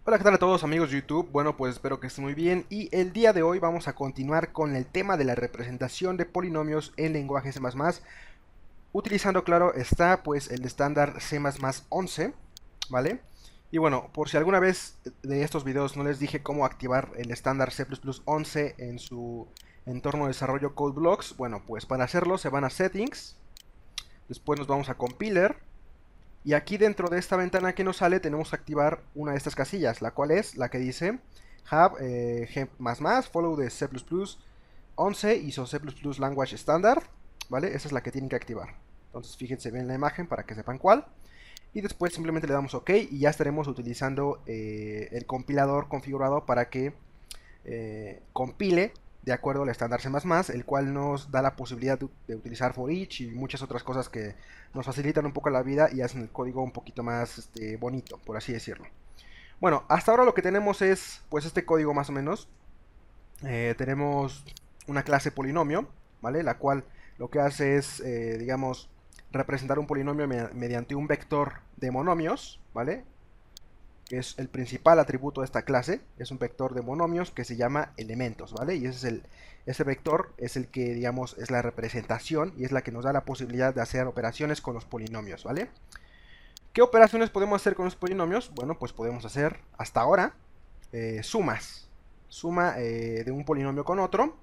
Hola, ¿qué tal a todos amigos de YouTube? Bueno, pues espero que estén muy bien y el día de hoy vamos a continuar con el tema de la representación de polinomios en lenguaje C++, utilizando, claro, está pues el estándar C++11, ¿vale? Y bueno, por si alguna vez de estos videos no les dije cómo activar el estándar C++11 en su entorno de desarrollo CodeBlocks, bueno, pues para hacerlo se van a Settings, después nos vamos a Compiler, y aquí dentro de esta ventana que nos sale tenemos que activar una de estas casillas, la cual es la que dice have G++, follow de C++11 ISO C++ language standard, ¿vale? Esa es la que tienen que activar. Entonces fíjense bien en la imagen para que sepan cuál. Y después simplemente le damos OK y ya estaremos utilizando el compilador configurado para que compile de acuerdo al estándar C++, el cual nos da la posibilidad de utilizar for each y muchas otras cosas que nos facilitan un poco la vida y hacen el código un poquito más bonito, por así decirlo. Bueno, hasta ahora lo que tenemos es pues este código más o menos. Tenemos una clase polinomio, ¿vale? La cual lo que hace es, digamos, representar un polinomio mediante un vector de monomios, ¿vale? Que es el principal atributo de esta clase, es un vector de monomios que se llama elementos, ¿vale? Y ese vector es el que, digamos, es la representación y es la que nos da la posibilidad de hacer operaciones con los polinomios, ¿vale? ¿Qué operaciones podemos hacer con los polinomios? Bueno, pues podemos hacer, hasta ahora, sumas. Suma de un polinomio con otro.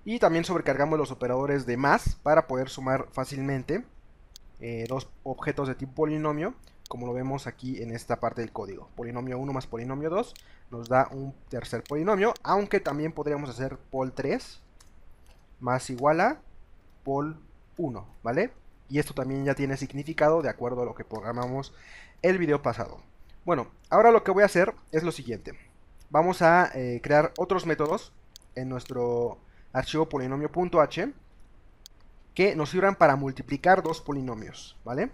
Y también sobrecargamos los operadores de más para poder sumar fácilmente dos objetos de tipo polinomio, como lo vemos aquí en esta parte del código. Polinomio 1 más polinomio 2 nos da un tercer polinomio, aunque también podríamos hacer pol 3 más igual a pol 1, ¿vale? Y esto también ya tiene significado de acuerdo a lo que programamos el video pasado. Bueno, ahora lo que voy a hacer es lo siguiente. Vamos a crear otros métodos en nuestro archivo polinomio.h que nos sirvan para multiplicar dos polinomios, ¿vale?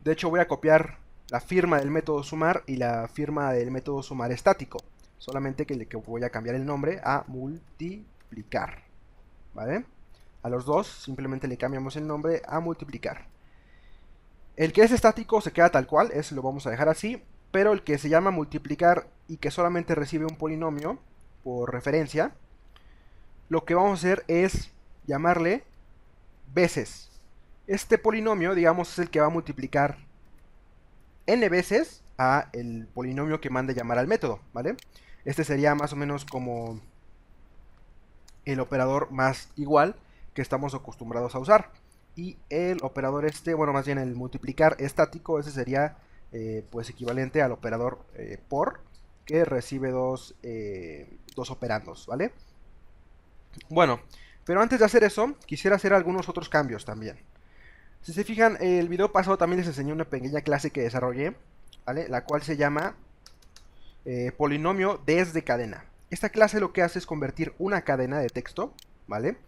De hecho, voy a copiar la firma del método sumar y la firma del método sumar estático. Solamente que voy a cambiar el nombre a multiplicar, ¿vale? A los dos simplemente le cambiamos el nombre a multiplicar. El que es estático se queda tal cual, ese lo vamos a dejar así, pero el que se llama multiplicar y que solamente recibe un polinomio por referencia, lo que vamos a hacer es llamarle veces. Este polinomio, digamos, es el que va a multiplicar n veces a el polinomio que manda llamar al método, ¿vale? Este sería más o menos como el operador más igual que estamos acostumbrados a usar. Y el operador bueno, más bien el multiplicar estático, ese sería pues equivalente al operador por, que recibe dos operandos, ¿vale? Bueno, pero antes de hacer eso, quisiera hacer algunos otros cambios también. Si se fijan, el video pasado también les enseñé una pequeña clase que desarrollé, ¿vale? La cual se llama polinomio desde cadena. Esta clase lo que hace es convertir una cadena de texto, ¿vale?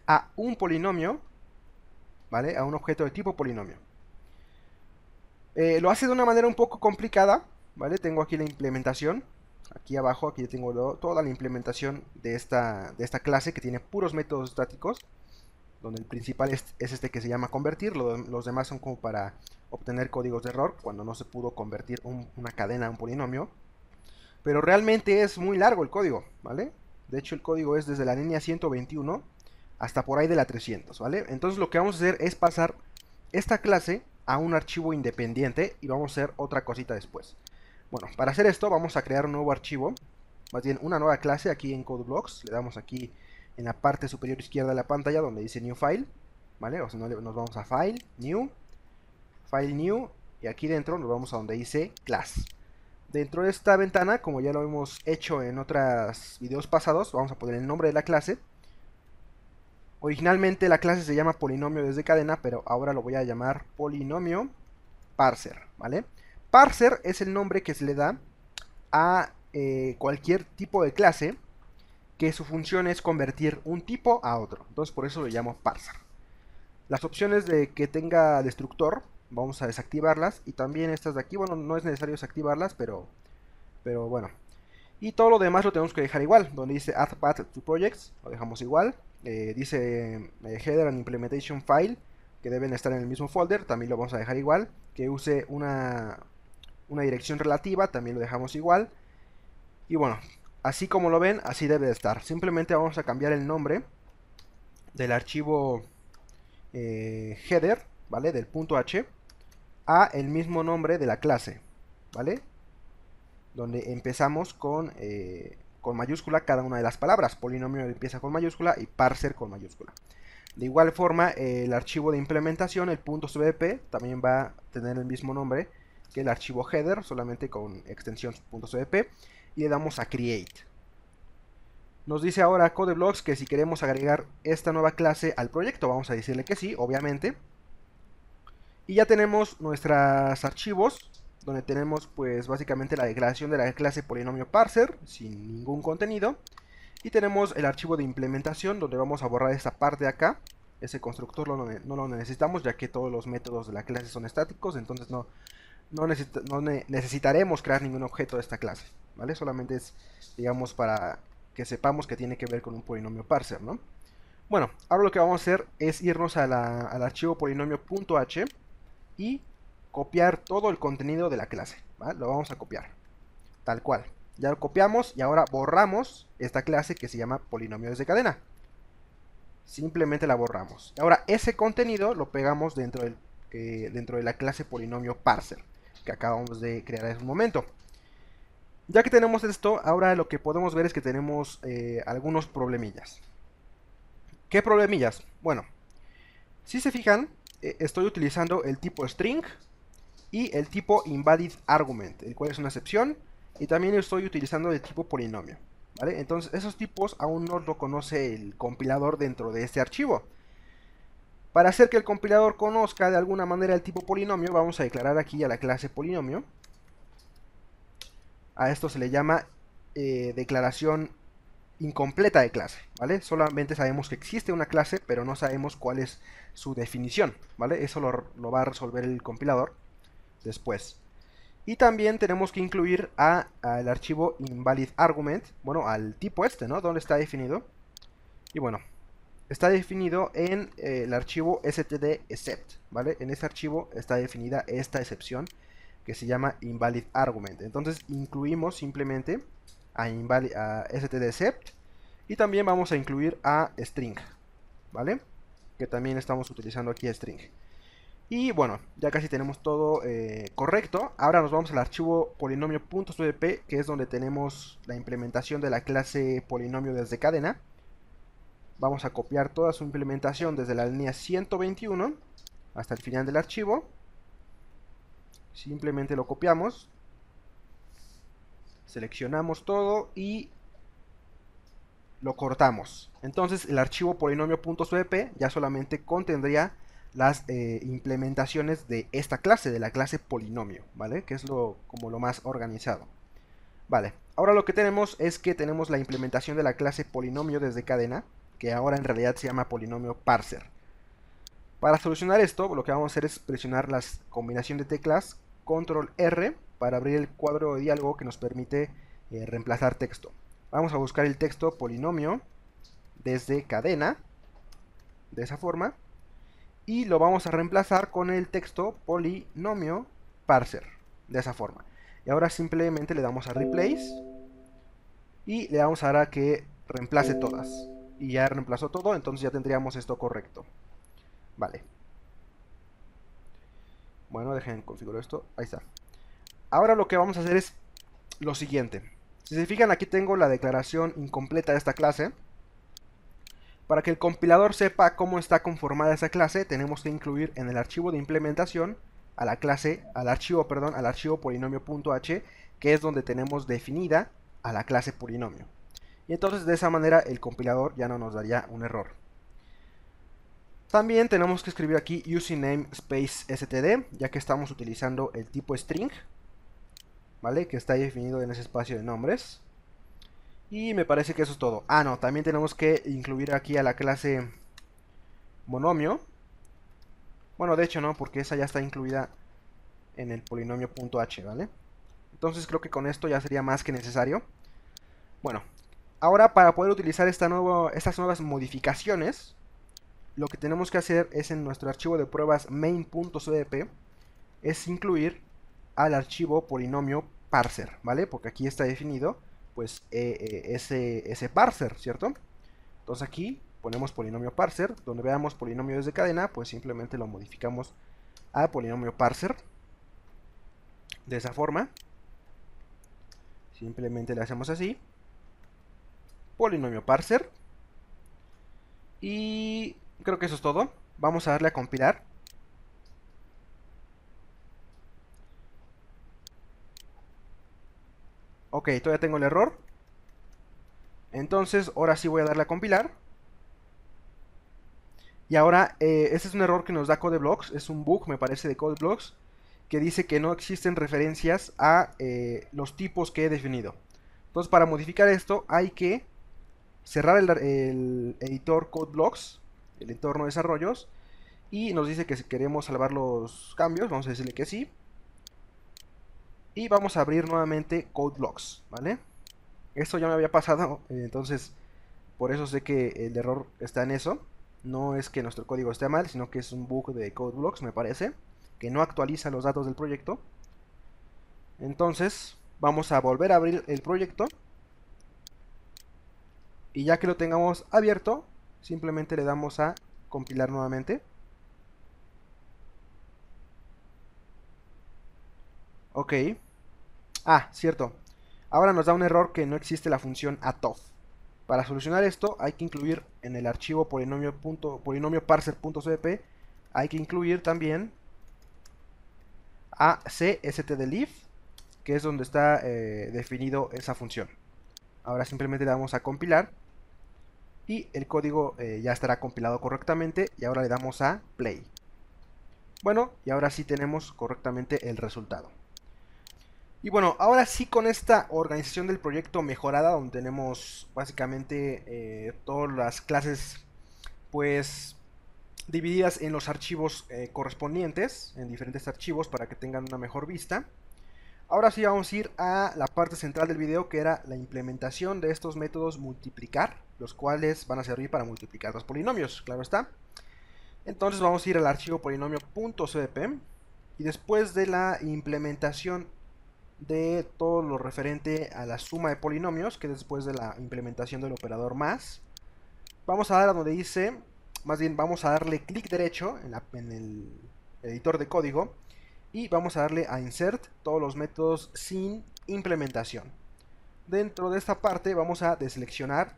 A un polinomio, ¿vale? A un objeto de tipo polinomio. Lo hace de una manera un poco complicada, ¿vale? Tengo aquí la implementación. Aquí abajo, aquí tengo toda la implementación de esta clase que tiene puros métodos estáticos, donde el principal es este que se llama convertir, los demás son como para obtener códigos de error cuando no se pudo convertir una cadena a un polinomio. Pero realmente es muy largo el código, ¿vale? De hecho el código es desde la línea 121 hasta por ahí de la 300, ¿vale? Entonces lo que vamos a hacer es pasar esta clase a un archivo independiente y vamos a hacer otra cosita después. Bueno, para hacer esto vamos a crear un nuevo archivo, más bien una nueva clase aquí en CodeBlocks. Le damos aquí en la parte superior izquierda de la pantalla donde dice New File, ¿vale? O sea, nos vamos a File, New, y aquí dentro nos vamos a donde dice Class. Dentro de esta ventana, como ya lo hemos hecho en otros videos pasados, vamos a poner el nombre de la clase. Originalmente la clase se llama polinomio desde cadena, pero ahora lo voy a llamar polinomio parser, ¿vale? Parser es el nombre que se le da a cualquier tipo de clase que su función es convertir un tipo a otro. Entonces por eso lo llamo parser. Las opciones de que tenga destructor, vamos a desactivarlas. Y también estas de aquí, bueno, no es necesario desactivarlas, pero bueno. Y todo lo demás lo tenemos que dejar igual. Donde dice Add Path to Projects, lo dejamos igual. Dice Header and Implementation File, que deben estar en el mismo folder, también lo vamos a dejar igual. Que use una dirección relativa, también lo dejamos igual. Y bueno, así como lo ven, así debe de estar. Simplemente vamos a cambiar el nombre del archivo header, ¿vale? Del punto H a el mismo nombre de la clase, ¿vale? Donde empezamos con mayúscula cada una de las palabras. Polinomio empieza con mayúscula y parser con mayúscula. De igual forma, el archivo de implementación, el .cpp, también va a tener el mismo nombre que el archivo header, solamente con extensión .cpp, y le damos a create. Nos dice ahora CodeBlocks que si queremos agregar esta nueva clase al proyecto, vamos a decirle que sí, obviamente. Y ya tenemos nuestros archivos, donde tenemos pues básicamente la declaración de la clase polinomio parser, sin ningún contenido. Y tenemos el archivo de implementación, donde vamos a borrar esta parte de acá. Ese constructor no lo necesitamos, ya que todos los métodos de la clase son estáticos, entonces no necesitaremos crear ningún objeto de esta clase, ¿vale? Solamente es, digamos, para que sepamos que tiene que ver con un polinomio parser, ¿no? Bueno, ahora lo que vamos a hacer es irnos al archivo polinomio.h y copiar todo el contenido de la clase, ¿vale? Lo vamos a copiar, tal cual. Ya lo copiamos y ahora borramos esta clase que se llama polinomio desde cadena. Simplemente la borramos. Ahora ese contenido lo pegamos dentro de la clase polinomio parser que acabamos de crear en un momento. Ya que tenemos esto, ahora lo que podemos ver es que tenemos algunos problemillas. ¿Qué problemillas? Bueno, si se fijan, estoy utilizando el tipo string y el tipo invalid argument, el cual es una excepción, y también estoy utilizando el tipo polinomio, ¿vale? Entonces esos tipos aún no lo conoce el compilador dentro de este archivo. Para hacer que el compilador conozca de alguna manera el tipo polinomio, vamos a declarar aquí a la clase polinomio. A esto se le llama declaración incompleta de clase, ¿vale? Solamente sabemos que existe una clase, pero no sabemos cuál es su definición, ¿vale? Eso lo va a resolver el compilador después. Y también tenemos que incluir al archivo invalid argument, bueno, al tipo este, ¿no? ¿Dónde está definido? Y bueno, está definido en el archivo std_except, ¿vale? En este archivo está definida esta excepción que se llama invalid argument. Entonces incluimos simplemente a std_except y también vamos a incluir a string, ¿vale? Que también estamos utilizando aquí string. Y bueno, ya casi tenemos todo correcto. Ahora nos vamos al archivo polinomio.cpp, que es donde tenemos la implementación de la clase polinomio desde cadena. Vamos a copiar toda su implementación desde la línea 121 hasta el final del archivo. Simplemente lo copiamos, seleccionamos todo y lo cortamos. Entonces el archivo polinomio.cpp ya solamente contendría las implementaciones de esta clase, de la clase polinomio, ¿vale? Que es como lo más organizado. Vale, ahora lo que tenemos es que tenemos la implementación de la clase polinomio desde cadena, que ahora en realidad se llama polinomio parser. Para solucionar esto, lo que vamos a hacer es presionar la combinación de teclas Control R para abrir el cuadro de diálogo que nos permite reemplazar texto. Vamos a buscar el texto polinomio desde cadena, de esa forma, y lo vamos a reemplazar con el texto polinomio parser, de esa forma. Y ahora simplemente le damos a replace y le vamos a dar a que reemplace todas. Y ya reemplazó todo, entonces ya tendríamos esto correcto. Vale. Bueno, dejen configurar esto. Ahí está. Ahora lo que vamos a hacer es lo siguiente. Si se fijan, aquí tengo la declaración incompleta de esta clase. Para que el compilador sepa cómo está conformada esa clase, tenemos que incluir en el archivo de implementación a la clase, al archivo polinomio.h, que es donde tenemos definida a la clase polinomio. Y entonces de esa manera el compilador ya no nos daría un error. También tenemos que escribir aquí using name space std, ya que estamos utilizando el tipo string, ¿vale? Que está definido en ese espacio de nombres. Y me parece que eso es todo. Ah, no, también tenemos que incluir aquí a la clase monomio. Bueno, de hecho no, porque esa ya está incluida en el polinomio.h, ¿vale? Entonces creo que con esto ya sería más que necesario. Bueno, ahora para poder utilizar estas nuevas modificaciones, lo que tenemos que hacer es en nuestro archivo de pruebas main.cdp es incluir al archivo polinomio parser, ¿vale? Porque aquí está definido, pues, ese parser, ¿cierto? Entonces aquí ponemos polinomio parser, donde veamos polinomio desde cadena, pues simplemente lo modificamos a polinomio parser, de esa forma. Simplemente le hacemos así, polinomio parser, y creo que eso es todo. Vamos a darle a compilar. Ok, todavía tengo el error. Entonces, ahora sí voy a darle a compilar. Y ahora, este es un error que nos da CodeBlocks, es un bug, me parece, de CodeBlocks, que dice que no existen referencias a los tipos que he definido. Entonces, para modificar esto, hay que cerrar el editor CodeBlocks, el entorno de desarrollos, y nos dice que si queremos salvar los cambios, vamos a decirle que sí. Y vamos a abrir nuevamente CodeBlocks, ¿vale? Esto ya me había pasado, entonces por eso sé que el error está en eso. No es que nuestro código esté mal, sino que es un bug de CodeBlocks, me parece, que no actualiza los datos del proyecto. Entonces vamos a volver a abrir el proyecto. Y ya que lo tengamos abierto, simplemente le damos a compilar nuevamente. Ok. Ah, cierto. Ahora nos da un error que no existe la función atof. Para solucionar esto hay que incluir en el archivo polinomio-parser.cpp, hay que incluir también a cstdlib, que es donde está definido esa función. Ahora simplemente le damos a compilar y el código ya estará compilado correctamente, y ahora le damos a play. Bueno, y ahora sí tenemos correctamente el resultado. Y bueno, ahora sí, con esta organización del proyecto mejorada, donde tenemos básicamente todas las clases pues divididas en los archivos correspondientes, en diferentes archivos para que tengan una mejor vista. Ahora sí vamos a ir a la parte central del video, que era la implementación de estos métodos multiplicar, los cuales van a servir para multiplicar los polinomios, claro está. Entonces vamos a ir al archivo polinomio.cpp, y después de la implementación de todo lo referente a la suma de polinomios, que después de la implementación del operador más, vamos a dar a donde dice, más bien vamos a darle clic derecho en el editor de código, y vamos a darle a insert todos los métodos sin implementación. Dentro de esta parte vamos a deseleccionar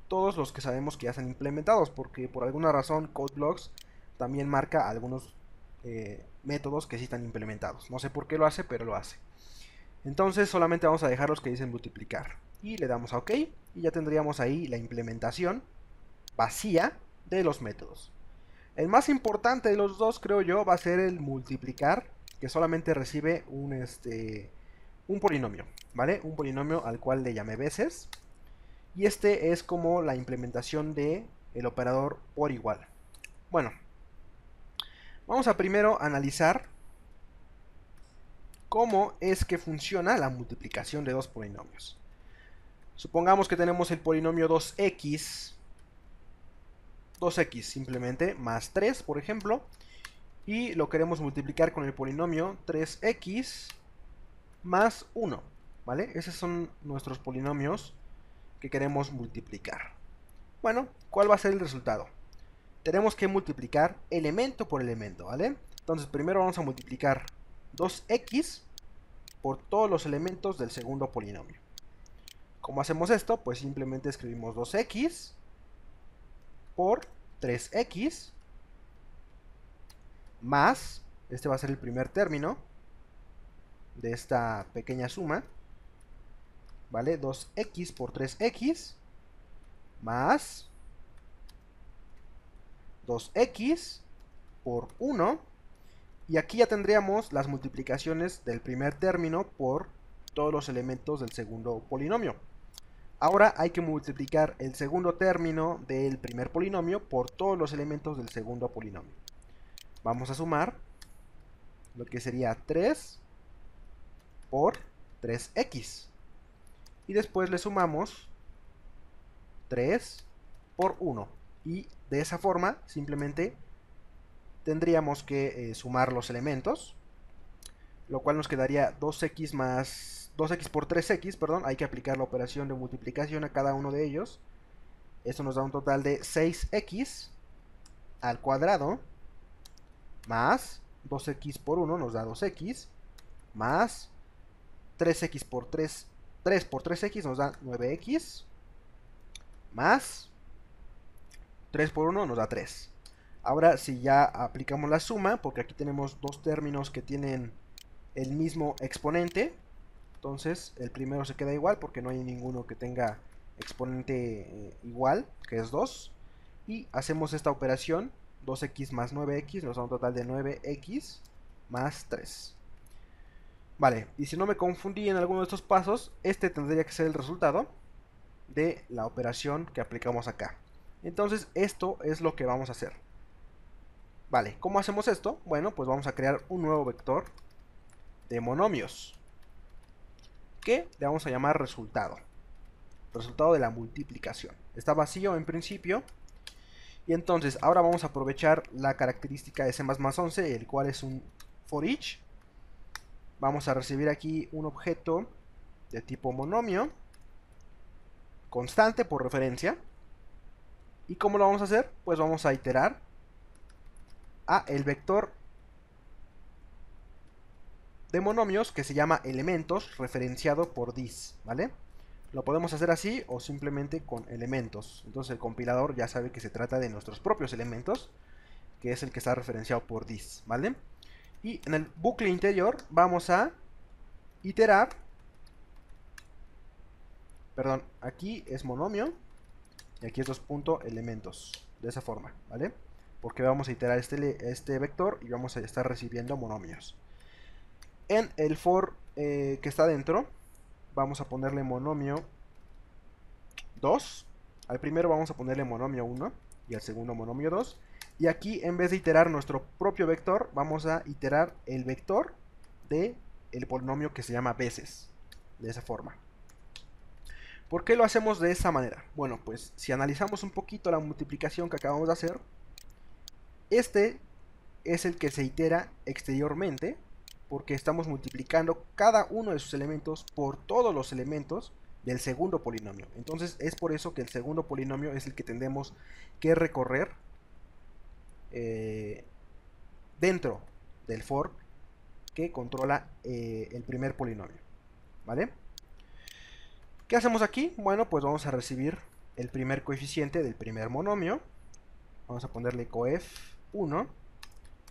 todos los que sabemos que ya están implementados, porque por alguna razón CodeBlocks también marca algunos métodos que sí están implementados. No sé por qué lo hace, pero lo hace. Entonces solamente vamos a dejar los que dicen multiplicar. Y le damos a OK. Y ya tendríamos ahí la implementación vacía de los métodos. El más importante de los dos, creo yo, va a ser el multiplicar, que solamente recibe un polinomio, ¿vale? Un polinomio al cual le llamé veces. Y este es como la implementación de el operador por igual. Bueno, vamos a primero analizar cómo es que funciona la multiplicación de dos polinomios. Supongamos que tenemos el polinomio 2x simplemente, más 3, por ejemplo, y lo queremos multiplicar con el polinomio 3x más 1, ¿vale? Esos son nuestros polinomios que queremos multiplicar. Bueno, ¿cuál va a ser el resultado? Tenemos que multiplicar elemento por elemento, ¿vale? Entonces primero vamos a multiplicar 2x por todos los elementos del segundo polinomio. ¿Cómo hacemos esto? Pues simplemente escribimos 2x por 3x más, este va a ser el primer término de esta pequeña suma, ¿vale? 2x por 3x más 2x por 1, y aquí ya tendríamos las multiplicaciones del primer término por todos los elementos del segundo polinomio. Ahora hay que multiplicar el segundo término del primer polinomio por todos los elementos del segundo polinomio. Vamos a sumar lo que sería 3 por 3x. Y después le sumamos 3 por 1. Y de esa forma simplemente tendríamos que sumar los elementos. lo cual nos quedaría 2x más 2x por 3x, perdón, hay que aplicar la operación de multiplicación a cada uno de ellos. Esto nos da un total de 6x al cuadrado más 2x por 1 nos da 2x más 3x por 3, 3 por 3x nos da 9x más 3 por 1 nos da 3. Ahora si ya aplicamos la suma, porque aquí tenemos dos términos que tienen el mismo exponente, entonces el primero se queda igual porque no hay ninguno que tenga exponente igual, que es 2. Y hacemos esta operación, 2x más 9x nos da un total de 9x más 3. Vale, y si no me confundí en alguno de estos pasos, este tendría que ser el resultado de la operación que aplicamos acá. Entonces esto es lo que vamos a hacer. Vale, ¿cómo hacemos esto? Bueno, pues vamos a crear un nuevo vector de monomios que le vamos a llamar resultado. Resultado de la multiplicación. Está vacío en principio. Y entonces ahora vamos a aprovechar la característica de C++11, el cual es un for each. Vamos a recibir aquí un objeto de tipo monomio, constante por referencia. ¿Y cómo lo vamos a hacer? Pues vamos a iterar a el vector de monomios que se llama elementos referenciado por this, ¿vale? Lo podemos hacer así o simplemente con elementos. Entonces el compilador ya sabe que se trata de nuestros propios elementos, que es el que está referenciado por this, ¿vale? Y en el bucle interior vamos a iterar, perdón, aquí es monomio y aquí es elementos, de esa forma, ¿vale? Porque vamos a iterar este vector y vamos a estar recibiendo monomios. En el for que está dentro, vamos a ponerle monomio 2. Al primero vamos a ponerle monomio 1 y al segundo monomio 2. Y aquí, en vez de iterar nuestro propio vector, vamos a iterar el vector del polinomio que se llama veces. De esa forma. ¿Por qué lo hacemos de esa manera? Bueno, pues si analizamos un poquito la multiplicación que acabamos de hacer, este es el que se itera exteriormente, porque estamos multiplicando cada uno de sus elementos por todos los elementos del segundo polinomio. Entonces es por eso que el segundo polinomio es el que tendremos que recorrer dentro del for que controla el primer polinomio, ¿vale? ¿Qué hacemos aquí? Bueno, pues vamos a recibir el primer coeficiente del primer monomio. Vamos a ponerle coef1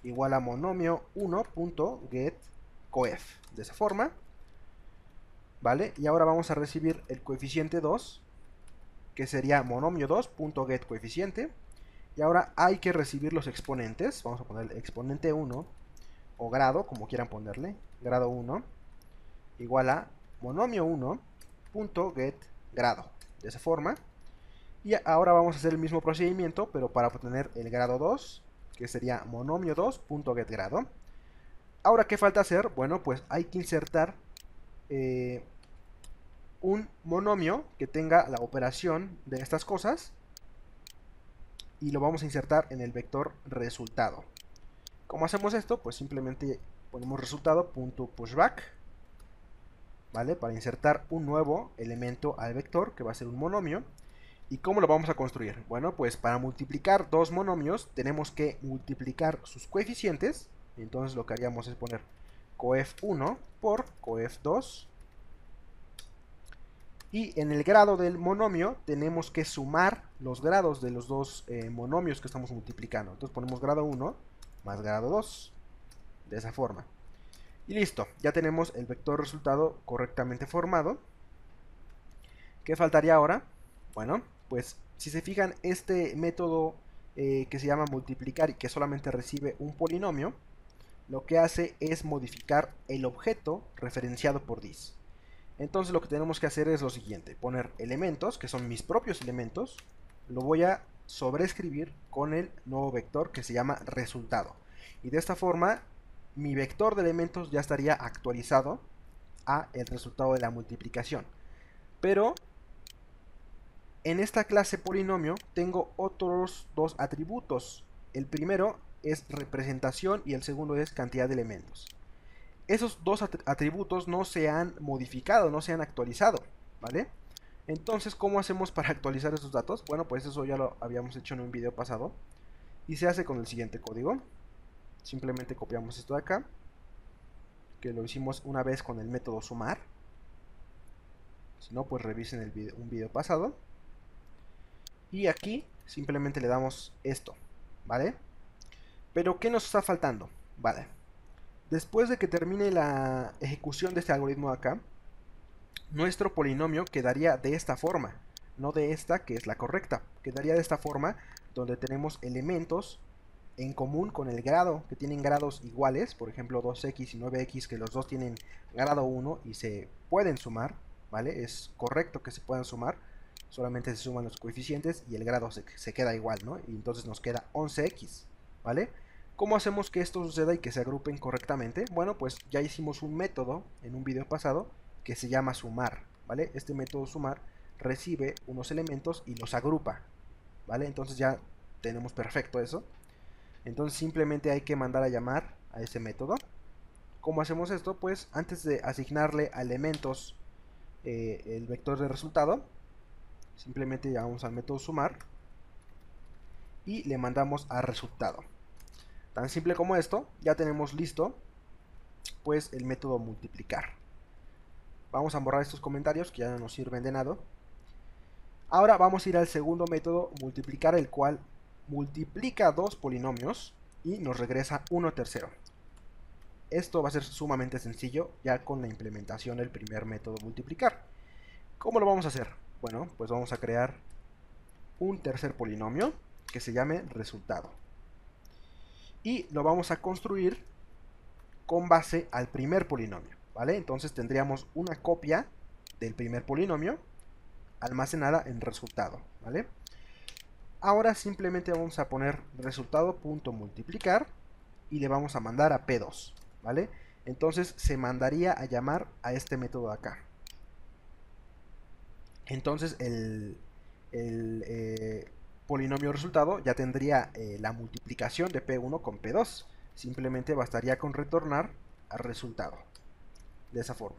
igual a monomio 1.getCoef, de esa forma, ¿vale? Y ahora vamos a recibir el coeficiente 2, que sería monomio 2.getCoeficiente. Y ahora hay que recibir los exponentes. Vamos a poner exponente 1 o grado, como quieran ponerle, grado 1 igual a monomio 1.getGrado, de esa forma. Y ahora vamos a hacer el mismo procedimiento, pero para obtener el grado 2, que sería monomio 2.getGrado. Ahora, ¿qué falta hacer? Bueno, pues hay que insertar un monomio que tenga la operación de estas cosas y lo vamos a insertar en el vector resultado. ¿Cómo hacemos esto? Pues simplemente ponemos resultado.pushback, ¿vale? Para insertar un nuevo elemento al vector que va a ser un monomio. ¿Y cómo lo vamos a construir? Bueno, pues para multiplicar dos monomios tenemos que multiplicar sus coeficientes. Entonces lo que haríamos es poner coef1 por coef2. Y en el grado del monomio tenemos que sumar los grados de los dos monomios que estamos multiplicando. Entonces ponemos grado 1 más grado 2. De esa forma. Y listo, ya tenemos el vector resultado correctamente formado. ¿Qué faltaría ahora? Bueno, pues si se fijan, este método que se llama multiplicar y que solamente recibe un polinomio, lo que hace es modificar el objeto referenciado por this. Entonces lo que tenemos que hacer es lo siguiente: poner elementos, que son mis propios elementos, lo voy a sobreescribir con el nuevo vector que se llama resultado. Y de esta forma, mi vector de elementos ya estaría actualizado a el resultado de la multiplicación. Pero en esta clase polinomio tengo otros dos atributos. El primero es representación y el segundo es cantidad de elementos. esos dos atributos no se han modificado, no se han actualizado, ¿vale? Entonces, ¿cómo hacemos para actualizar esos datos? Bueno, pues eso ya lo habíamos hecho en un video pasado. Y se hace con el siguiente código. Simplemente copiamos esto de acá, que lo hicimos una vez con el método sumar. Si no, pues revisen un video pasado. Y aquí simplemente le damos esto, ¿vale? Pero ¿qué nos está faltando? Vale. Después de que termine la ejecución de este algoritmo de acá, nuestro polinomio quedaría de esta forma, no de esta que es la correcta. Quedaría de esta forma, donde tenemos elementos en común con el grado, que tienen grados iguales, por ejemplo 2x y 9x, que los dos tienen grado 1 y se pueden sumar, ¿vale? Es correcto que se puedan sumar, solamente se suman los coeficientes y el grado se queda igual, ¿no? Y entonces nos queda 11x, ¿vale? ¿Cómo hacemos que esto suceda y que se agrupen correctamente? Bueno, pues ya hicimos un método en un video pasado que se llama sumar, ¿vale? Este método sumar recibe unos elementos y los agrupa, ¿vale? Entonces ya tenemos perfecto eso. Entonces simplemente hay que mandar a llamar a ese método. ¿Cómo hacemos esto? Pues antes de asignarle a elementos el vector de resultado, simplemente llamamos al método sumar y le mandamos a resultado. Tan simple como esto, ya tenemos listo pues el método multiplicar. Vamos a borrar estos comentarios que ya no nos sirven de nada. Ahora vamos a ir al segundo método, multiplicar, el cual multiplica dos polinomios y nos regresa 1/3. Esto va a ser sumamente sencillo ya con la implementación del primer método multiplicar. ¿Cómo lo vamos a hacer? Bueno, pues vamos a crear un tercer polinomio que se llame resultado. Y lo vamos a construir con base al primer polinomio, ¿vale? Entonces tendríamos una copia del primer polinomio almacenada en resultado, ¿vale? Ahora simplemente vamos a poner resultado.multiplicar y le vamos a mandar a P2, ¿vale? Entonces se mandaría a llamar a este método de acá. Entonces el polinomio resultado ya tendría la multiplicación de P1 con P2. Simplemente bastaría con retornar al resultado. De esa forma.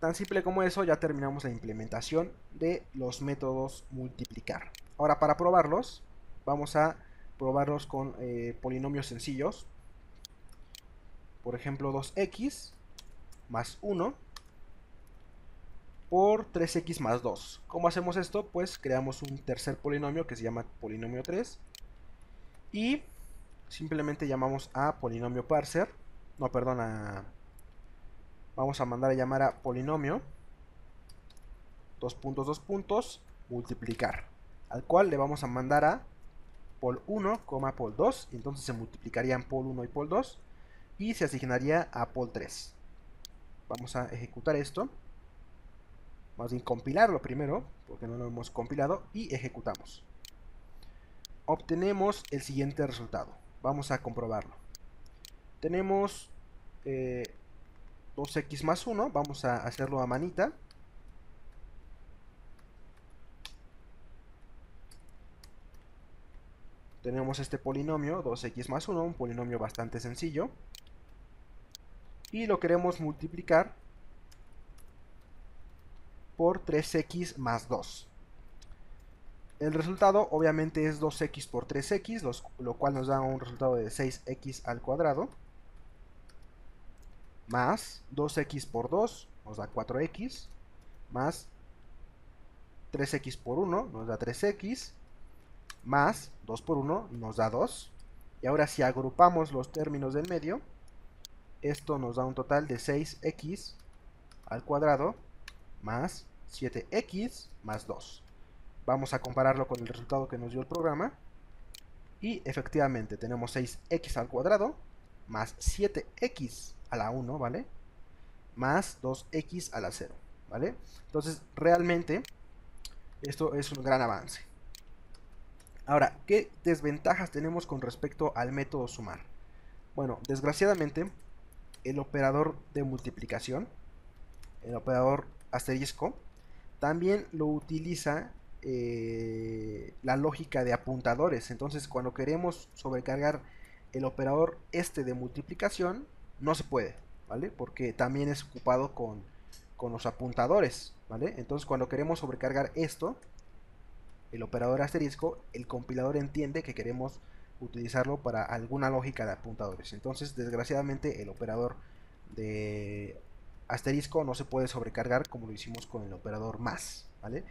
Tan simple como eso, ya terminamos la implementación de los métodos multiplicar. Ahora, para probarlos, vamos a probarlos con polinomios sencillos. Por ejemplo, 2x más 1 por 3x más 2. ¿Cómo hacemos esto? Pues creamos un tercer polinomio que se llama polinomio 3 y simplemente llamamos a polinomio parser. No, perdón, vamos a mandar a llamar a polinomio multiplicar, al cual le vamos a mandar a pol1, pol2, y entonces se multiplicarían pol1 y pol2 y se asignaría a pol3. Vamos a ejecutar esto, más bien compilarlo primero, porque no lo hemos compilado, y ejecutamos. Obtenemos el siguiente resultado. Vamos a comprobarlo. Tenemos 2x más 1, vamos a hacerlo a manita. Tenemos este polinomio 2x más 1, un polinomio bastante sencillo. Y lo queremos multiplicar por 3x más 2. El resultado obviamente es 2x por 3x, lo cual nos da un resultado de 6x al cuadrado. Más 2x por 2 nos da 4x. Más 3x por 1 nos da 3x. Más 2 por 1 nos da 2. Y ahora si agrupamos los términos del medio, esto nos da un total de 6x al cuadrado más 7x más 2. Vamos a compararlo con el resultado que nos dio el programa. Y efectivamente tenemos 6x al cuadrado más 7x a la 1, ¿vale? Más 2x a la 0, ¿vale? Entonces realmente esto es un gran avance. Ahora, ¿qué desventajas tenemos con respecto al método sumar? Bueno, desgraciadamente el operador de multiplicación, el operador asterisco, también lo utiliza la lógica de apuntadores. Entonces cuando queremos sobrecargar el operador este de multiplicación, no se puede, ¿vale? Porque también es ocupado con los apuntadores, ¿vale? Entonces cuando queremos sobrecargar esto, el operador asterisco, el compilador entiende que queremos utilizarlo para alguna lógica de apuntadores. Entonces, desgraciadamente, el operador de asterisco no se puede sobrecargar como lo hicimos con el operador más, ¿vale?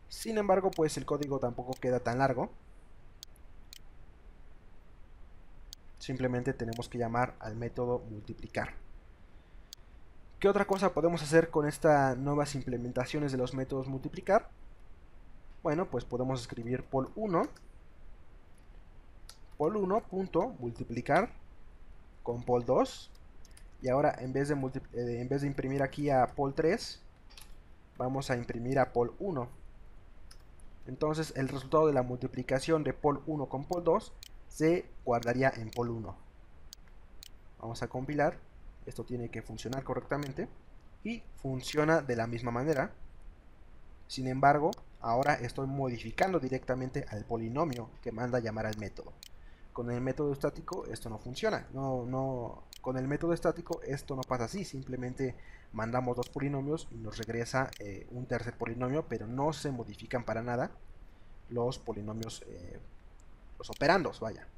Sin embargo, pues el código tampoco queda tan largo. Simplemente tenemos que llamar al método multiplicar. ¿Qué otra cosa podemos hacer con estas nuevas implementaciones de los métodos multiplicar? Bueno, pues podemos escribir pol1 punto multiplicar con pol2, y ahora en vez de imprimir aquí a pol3, vamos a imprimir a pol1. Entonces el resultado de la multiplicación de pol1 con pol2 se guardaría en pol1. Vamos a compilar. Esto tiene que funcionar correctamente y funciona de la misma manera. Sin embargo, ahora estoy modificando directamente al polinomio que manda a llamar al método. Con el método estático esto no funciona. Con el método estático esto no pasa así. Simplemente mandamos dos polinomios y nos regresa un tercer polinomio, pero no se modifican para nada los polinomios, los operandos, vaya.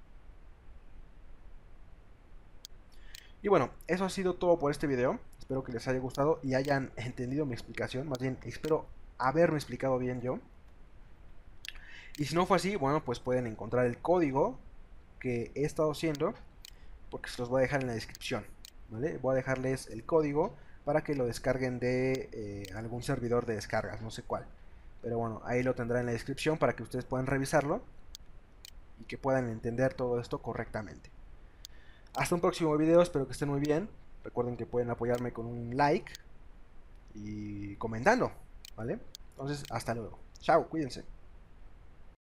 Y bueno, eso ha sido todo por este video. Espero que les haya gustado y hayan entendido mi explicación. Más bien, espero haberme explicado bien yo. Y si no fue así, bueno, pues pueden encontrar el código que he estado haciendo, porque se los voy a dejar en la descripción, ¿vale? Voy a dejarles el código para que lo descarguen de algún servidor de descargas, no sé cuál. Pero bueno, ahí lo tendrán en la descripción para que ustedes puedan revisarlo y que puedan entender todo esto correctamente. Hasta un próximo video, espero que estén muy bien. Recuerden que pueden apoyarme con un like y comentando, ¿vale? Entonces, hasta luego. Chao, cuídense.